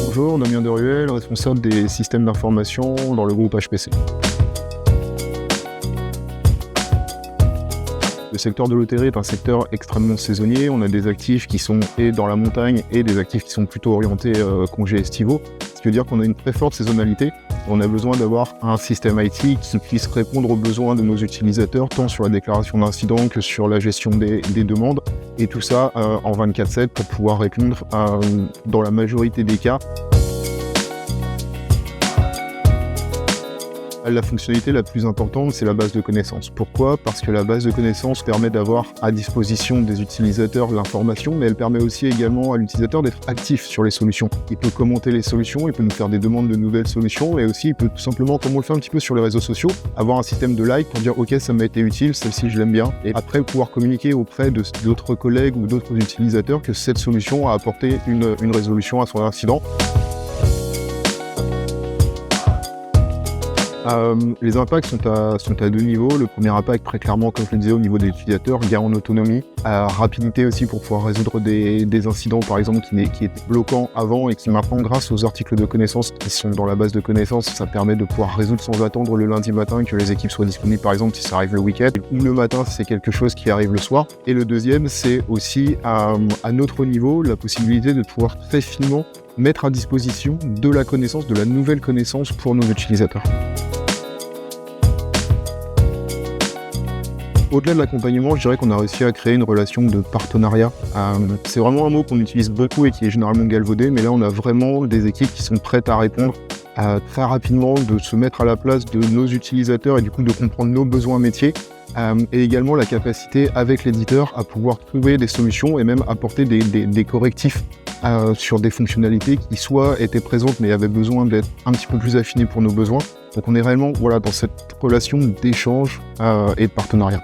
Bonjour, Damien Deruel, responsable des systèmes d'information dans le groupe HPC. Le secteur de l'hôtellerie est un secteur extrêmement saisonnier. On a des actifs qui sont et dans la montagne et des actifs qui sont plutôt orientés congés estivaux. Ce qui veut dire qu'on a une très forte saisonnalité. On a besoin d'avoir un système IT qui puisse répondre aux besoins de nos utilisateurs, tant sur la déclaration d'incidents que sur la gestion des demandes. Et tout ça en 24/7 pour pouvoir répondre dans la majorité des cas. La fonctionnalité la plus importante, c'est la base de connaissances. Pourquoi ? Parce que la base de connaissances permet d'avoir à disposition des utilisateurs l'information, mais elle permet aussi également à l'utilisateur d'être actif sur les solutions. Il peut commenter les solutions, il peut nous faire des demandes de nouvelles solutions, et aussi il peut tout simplement, comme on le fait un petit peu sur les réseaux sociaux, avoir un système de like pour dire « Ok, ça m'a été utile, celle-ci je l'aime bien », et après pouvoir communiquer auprès d'autres collègues ou d'autres utilisateurs que cette solution a apporté une résolution à son incident. Les impacts sont à deux niveaux. Le premier impact, très clairement, comme je le disais, au niveau des utilisateurs, gain en autonomie, rapidité aussi pour pouvoir résoudre des incidents, par exemple, qui étaient bloquants avant et qui maintenant, grâce aux articles de connaissances qui sont dans la base de connaissances, ça permet de pouvoir résoudre sans attendre le lundi matin que les équipes soient disponibles, par exemple, si ça arrive le week-end, ou le matin si c'est quelque chose qui arrive le soir. Et le deuxième, c'est aussi, à notre niveau, la possibilité de pouvoir très finement mettre à disposition de la connaissance, de la nouvelle connaissance pour nos utilisateurs. Au-delà de l'accompagnement, je dirais qu'on a réussi à créer une relation de partenariat. C'est vraiment un mot qu'on utilise beaucoup et qui est généralement galvaudé, mais là on a vraiment des équipes qui sont prêtes à répondre très rapidement, de se mettre à la place de nos utilisateurs et du coup de comprendre nos besoins métiers. Et également la capacité avec l'éditeur à pouvoir trouver des solutions et même apporter des correctifs sur des fonctionnalités qui soit étaient présentes mais avaient besoin d'être un petit peu plus affinées pour nos besoins. Donc on est réellement dans cette relation d'échange et de partenariat.